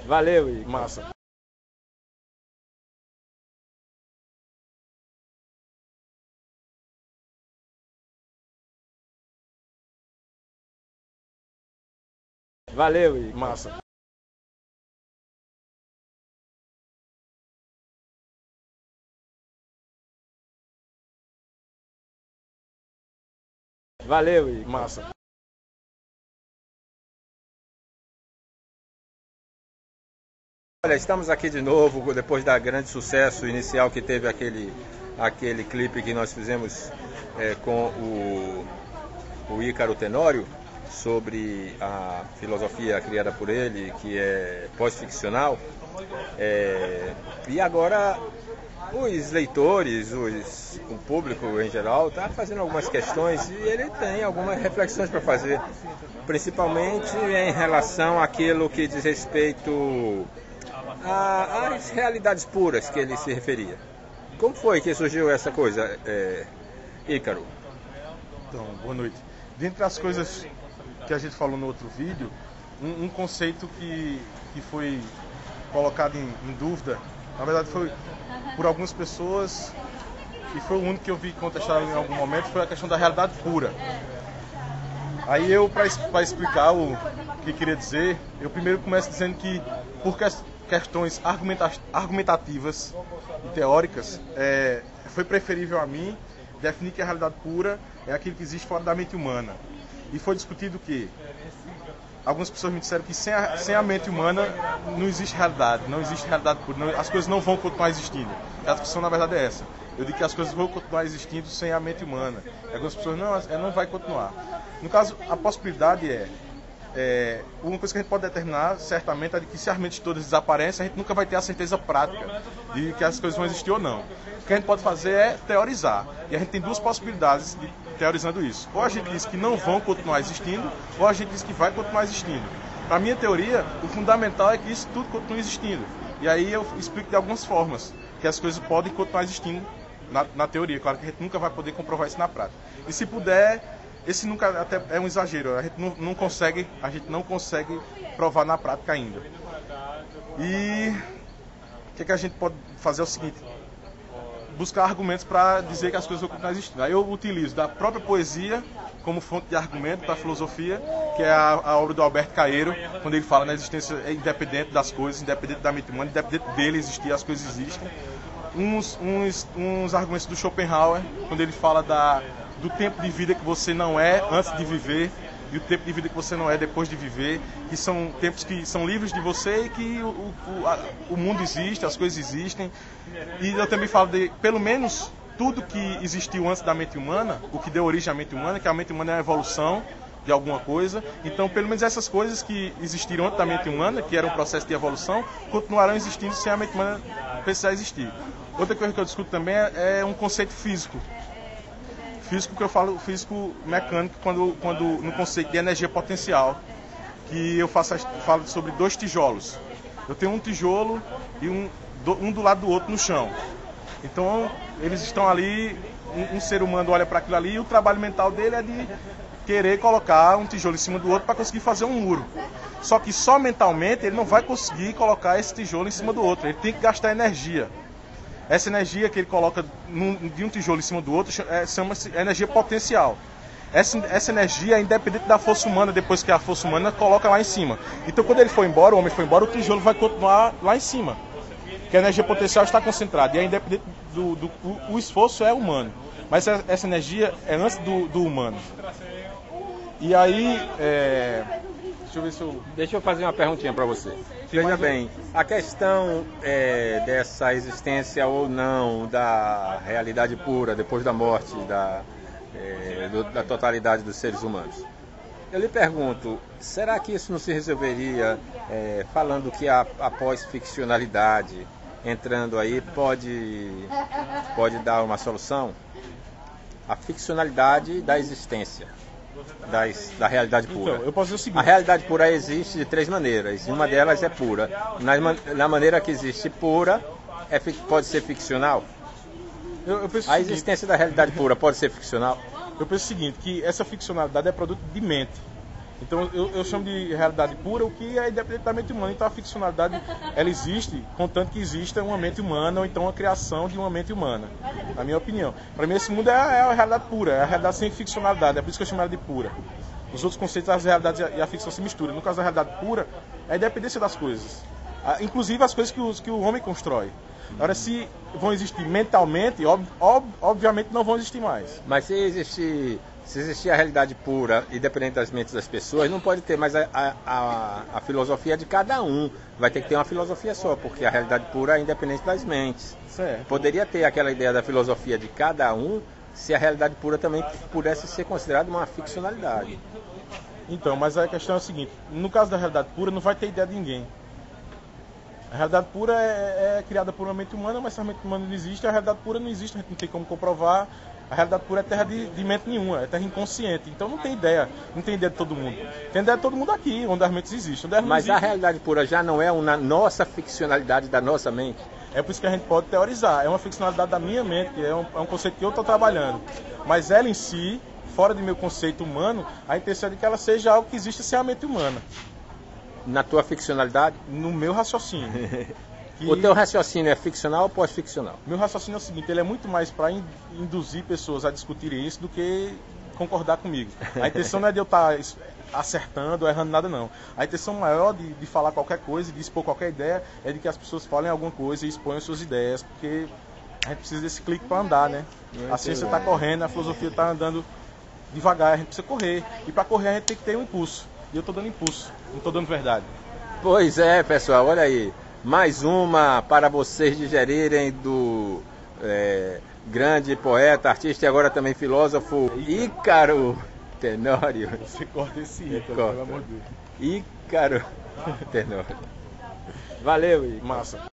Valeu, Ícaro. Massa. Valeu, Ícaro. Massa. Valeu, Ícaro. Massa. Olha, estamos aqui de novo, depois da grande sucesso inicial que teve aquele clipe que nós fizemos com o Ícaro Tenório, sobre a filosofia criada por ele, que é pós-ficcional. E agora os leitores, o público em geral, está fazendo algumas questões e ele tem algumas reflexões para fazer, principalmente em relação àquilo que diz respeito às realidades puras que ele se referia. Como foi que surgiu essa coisa, Ícaro? Então, boa noite. Dentre as coisas que a gente falou no outro vídeo, um conceito que foi colocado em dúvida, na verdade foi por algumas pessoas, e foi o único que eu vi contestado em algum momento, foi a questão da realidade pura. Aí eu, para explicar o que queria dizer, eu primeiro começo dizendo que, por questões argumentativas e teóricas, foi preferível a mim definir que a realidade pura é aquilo que existe fora da mente humana. E foi discutido que algumas pessoas me disseram que sem a mente humana não existe realidade, não existe realidade pura, as coisas não vão continuar existindo. A discussão, na verdade, é essa. Eu digo que as coisas vão continuar existindo sem a mente humana. E algumas pessoas, não vai continuar. No caso, a possibilidade uma coisa que a gente pode determinar, certamente, é de que se as mentes todas desaparecem, a gente nunca vai ter a certeza prática de que as coisas vão existir ou não. O que a gente pode fazer é teorizar. E a gente tem duas possibilidades teorizando isso. Ou a gente diz que não vão continuar existindo, ou a gente diz que vai continuar existindo. Para a minha teoria, o fundamental é que isso tudo continue existindo. E aí eu explico de algumas formas que as coisas podem continuar existindo na teoria. Claro que a gente nunca vai poder comprovar isso na prática. E se puder, esse nunca até é um exagero. A gente não consegue provar na prática ainda. E o que a gente pode fazer é o seguinte: buscar argumentos para dizer que as coisas vão continuar existindo. Aí eu utilizo da própria poesia como fonte de argumento da filosofia, que é a obra do Alberto Caeiro, quando ele fala na existência independente das coisas, independente da mente humana, independente dele existir, as coisas existem. Uns argumentos do Schopenhauer, quando ele fala do tempo de vida que você não é antes de viver e o tempo de vida que você não é depois de viver, que são tempos que são livres de você e que o mundo existe, as coisas existem. E eu também falo de, pelo menos, tudo que existiu antes da mente humana, o que deu origem à mente humana, que a mente humana é a evolução de alguma coisa. Então, pelo menos essas coisas que existiram antes da mente humana, que era um processo de evolução, continuarão existindo sem a mente humana precisar existir. Outra coisa que eu discuto também é um conceito físico. Físico que eu falo, físico mecânico, quando no conceito de energia potencial, que eu falo sobre dois tijolos. Eu tenho um tijolo e um do lado do outro no chão. Então, eles estão ali, um ser humano olha para aquilo ali e o trabalho mental dele é de querer colocar um tijolo em cima do outro para conseguir fazer um muro. Só que só mentalmente ele não vai conseguir colocar esse tijolo em cima do outro, ele tem que gastar energia. Essa energia que ele coloca de um tijolo em cima do outro chama-se energia potencial. Essa energia é independente da força humana, depois que a força humana coloca lá em cima. Então, quando ele for embora, o homem for embora, o tijolo vai continuar lá em cima. Porque a energia potencial está concentrada. E é independente o esforço é humano. Mas essa energia é antes do humano. E aí, deixa eu ver se eu... Deixa eu fazer uma perguntinha para você. Veja bem, a questão dessa existência ou não da realidade pura depois da morte da totalidade dos seres humanos. Eu lhe pergunto, será que isso não se resolveria falando que a pós-ficcionalidade entrando aí pode dar uma solução? A ficcionalidade da existência. Da realidade pura. Então, eu posso dizer o seguinte: a realidade pura existe de três maneiras. Uma delas é pura. Na maneira que existe pura, pode ser ficcional. A existência da realidade pura pode ser ficcional. Eu penso o seguinte, que essa ficcionalidade é produto de mente. Então eu chamo de realidade pura o que é independente da mente humana. Então a ficcionalidade, ela existe, contanto que exista uma mente humana ou então a criação de uma mente humana, na minha opinião. Para mim esse mundo é a realidade pura, é a realidade sem ficcionalidade, é por isso que eu chamo ela de pura. Os outros conceitos, as realidades e a ficção se misturam. No caso da realidade pura, é a independência das coisas. Inclusive as coisas que o homem constrói. Agora, se vão existir mentalmente, obviamente não vão existir mais. Mas se existir a realidade pura, independente das mentes das pessoas, não pode ter mais a filosofia de cada um. Vai ter que ter uma filosofia só, porque a realidade pura é independente das mentes. Certo. Poderia ter aquela ideia da filosofia de cada um, se a realidade pura também pudesse ser considerada uma ficcionalidade. Então, mas a questão é a seguinte, no caso da realidade pura não vai ter ideia de ninguém. A realidade pura é criada por uma mente humana, mas se a mente humana não existe, a realidade pura não existe, a gente não tem como comprovar. A realidade pura é terra de mente nenhuma, é terra inconsciente. Então não tem ideia de todo mundo. Tem ideia de todo mundo aqui, onde as mentes existem. Mas a realidade pura já não é uma nossa ficcionalidade da nossa mente? É por isso que a gente pode teorizar. É uma ficcionalidade da minha mente, que é um conceito que eu estou trabalhando. Mas ela em si, fora do meu conceito humano, a intenção é de que ela seja algo que existe sem a mente humana. Na tua ficcionalidade? No meu raciocínio. O teu raciocínio é ficcional ou pós-ficcional? Meu raciocínio é o seguinte, ele é muito mais para induzir pessoas a discutirem isso do que concordar comigo. A intenção não é de eu estar acertando ou errando nada, não. A intenção maior de falar qualquer coisa, de expor qualquer ideia, é de que as pessoas falem alguma coisa e exponham suas ideias, porque a gente precisa desse clique para andar, né? A ciência está correndo, a filosofia está andando devagar, a gente precisa correr. E para correr a gente tem que ter um impulso. E eu estou dando impulso, não estou dando verdade. Pois é, pessoal, olha aí. Mais uma para vocês digerirem do grande poeta, artista e agora também filósofo Ícaro Tenório. Você corta esse Ícaro, pelo amor de Deus. Ícaro Tenório. Valeu, Ícaro. Massa.